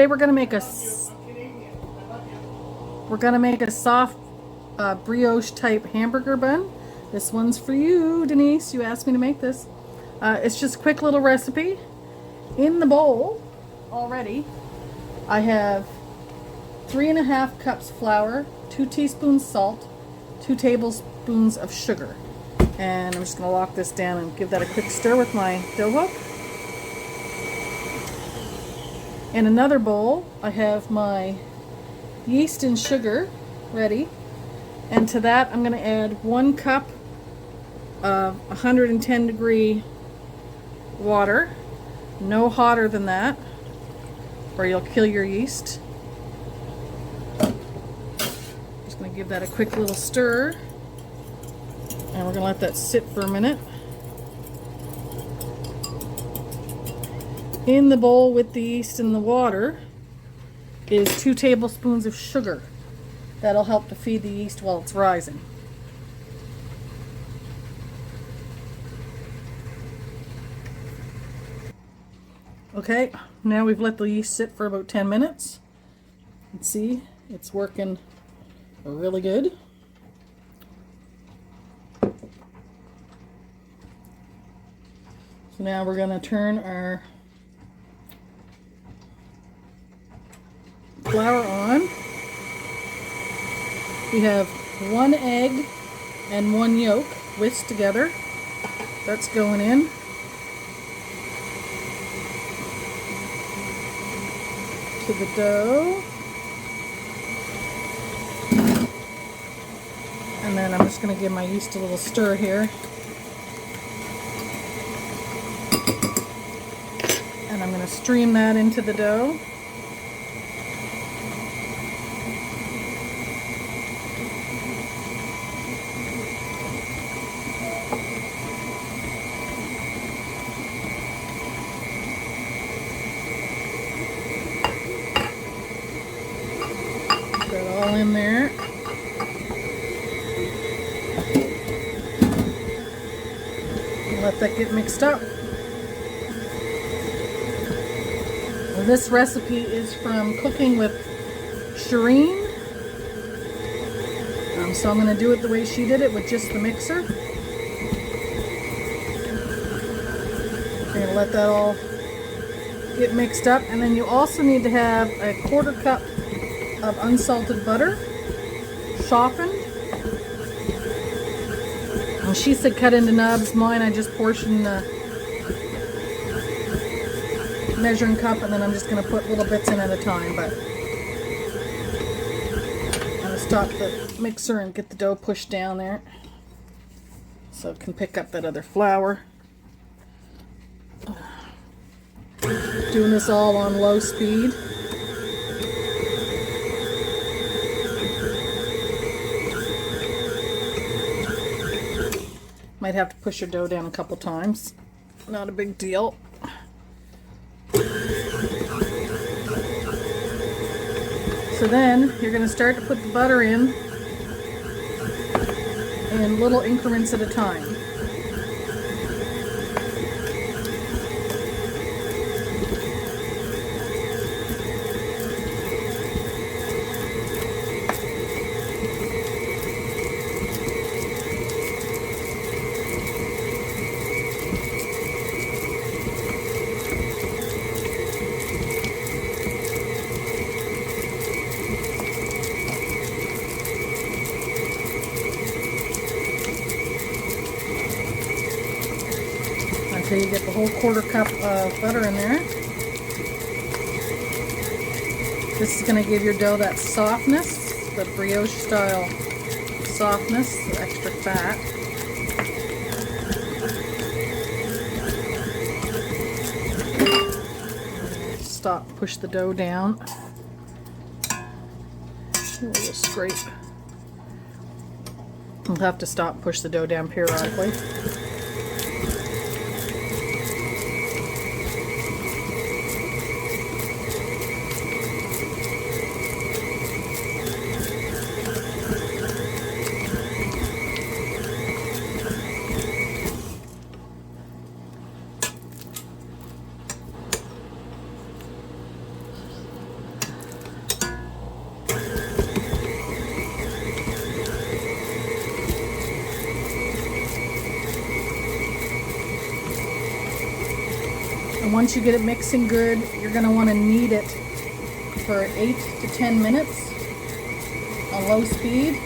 Today we're gonna make a soft brioche type hamburger bun. This one's for you, Denise. You asked me to make this. It's just a quick little recipe. In the bowl already, I have 3.5 cups flour, 2 teaspoons salt, 2 tablespoons of sugar. And I'm just gonna lock this down and give that a quick stir with my dough hook. In another bowl, I have my yeast and sugar ready, and to that I'm going to add 1 cup of 110 degree water, no hotter than that or you'll kill your yeast. Just going to give that a quick little stir, and we're going to let that sit for a minute. In the bowl with the yeast and the water is 2 tablespoons of sugar. That'll help to feed the yeast while it's rising. Okay, now we've let the yeast sit for about 10 minutes. Let's see, it's working really good. So now we're going to turn our flour on. We have 1 egg and 1 yolk whisked together. That's going in. To the dough. And then I'm just going to give my yeast a little stir here. And I'm going to stream that into the dough. All in there. Let that get mixed up. Well, this recipe is from Cooking with Shireen. So I'm going to do it the way she did it with just the mixer. We're going to let that all get mixed up, and then you also need to have a 1/4 cup of unsalted butter, softened. And she said cut into nubs. Mine, I just portioned the measuring cup, and then I'm just going to put little bits in at a time. But I'm going to stop the mixer and get the dough pushed down there so it can pick up that other flour. Doing this all on low speed. Might have to push your dough down a couple times. Not a big deal. So then you're going to start to put the butter in little increments at a time. Until you get the whole 1/4 cup of butter in there. This is going to give your dough that softness, the brioche style softness, the extra fat. Stop, push the dough down. We'll just scrape. We'll have to stop, push the dough down periodically. And once you get it mixing good, you're going to want to knead it for 8 to 10 minutes on low speed.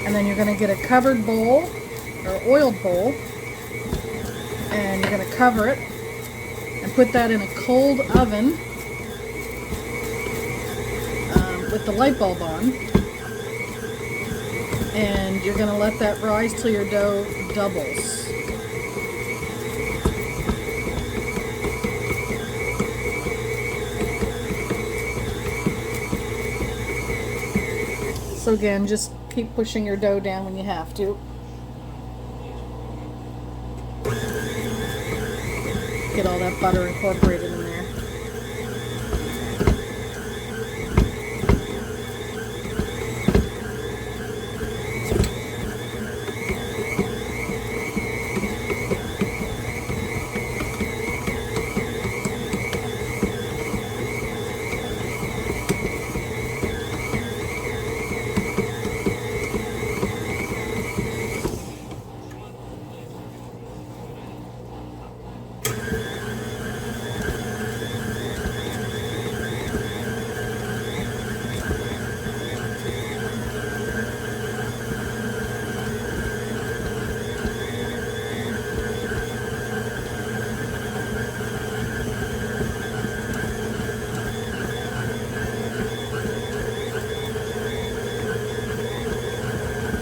And then you're going to get a covered bowl or oiled bowl, and you're going to cover it and put that in a cold oven with the light bulb on. And you're going to let that rise till your dough doubles. So again, just keep pushing your dough down when you have to. Get all that butter incorporated in there.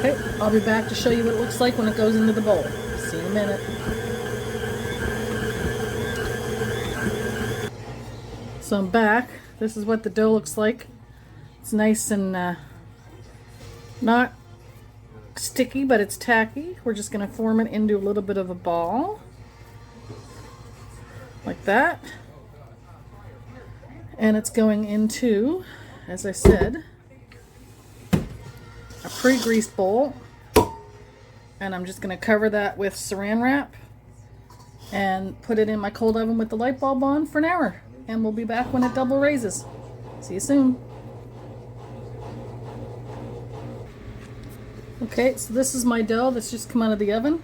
Okay, I'll be back to show you what it looks like when it goes into the bowl. See you in a minute. So I'm back. This is what the dough looks like. It's nice and not sticky, but it's tacky. We're just going to form it into a little bit of a ball. Like that. And it's going into, as I said, a pre-greased bowl, and I'm just going to cover that with saran wrap and put it in my cold oven with the light bulb on for an hour, and we'll be back when it double raises. See you soon. Okay, so this is my dough that's just come out of the oven.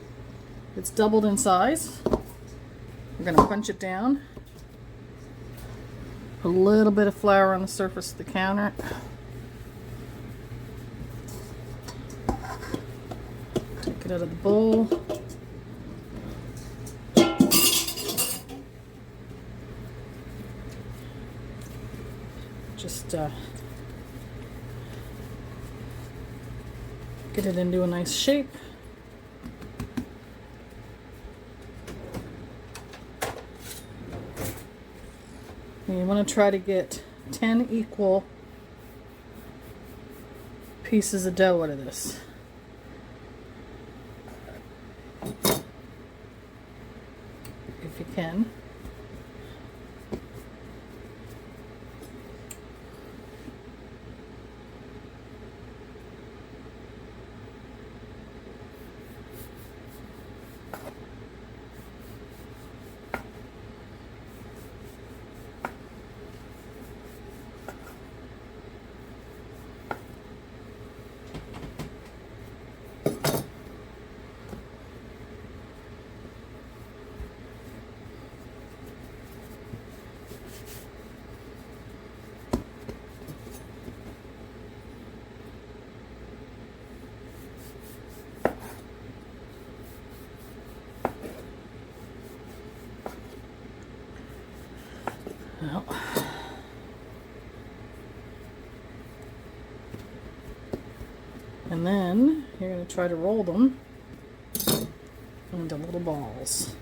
It's doubled in size. We're going to punch it down. Put a little bit of flour on the surface of the counter. Take it out of the bowl. Just get it into a nice shape. And you want to try to get 10 equal pieces of dough out of this. If you can. Well, and then you're going to try to roll them into little balls.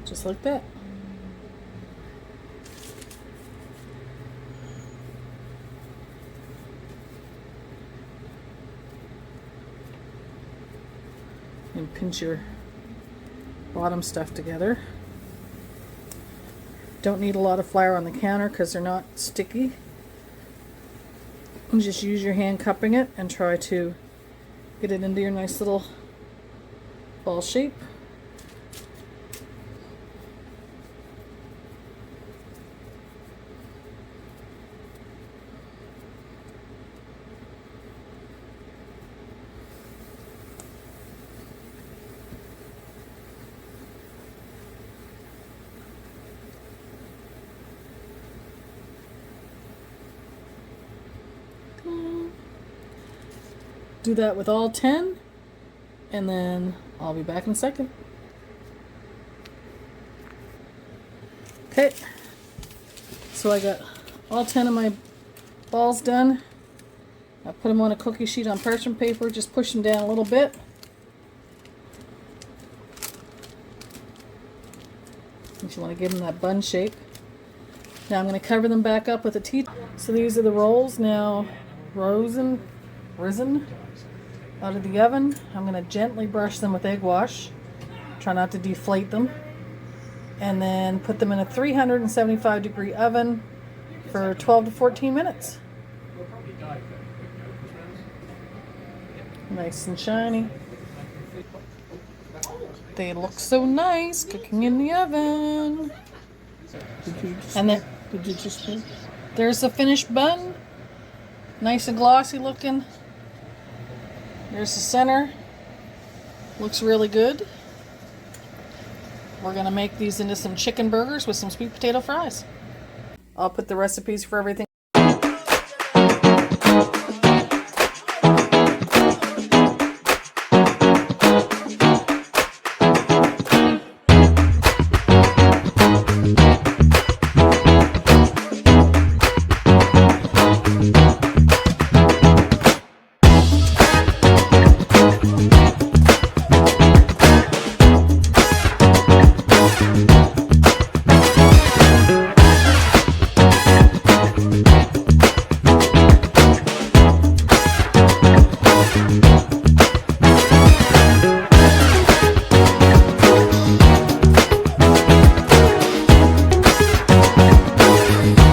Just like that. And pinch your bottom stuff together. Don't need a lot of flour on the counter because they're not sticky. And just use your hand cupping it and try to get it into your nice little ball shape. Do that with all 10, and then I'll be back in a second. Okay, so I got all 10 of my balls done. I put them on a cookie sheet on parchment paper, just push them down a little bit. You want to give them that bun shape. Now I'm going to cover them back up with a tea. So these are the rolls now risen out of the oven. I'm going to gently brush them with egg wash. Try not to deflate them. And then put them in a 375 degree oven for 12 to 14 minutes. Nice and shiny. They look so nice cooking in the oven. Did you just There's the finished bun. Nice and glossy looking. There's the center. Looks really good. We're going to make these into some chicken burgers with some sweet potato fries. I'll put the recipes for everything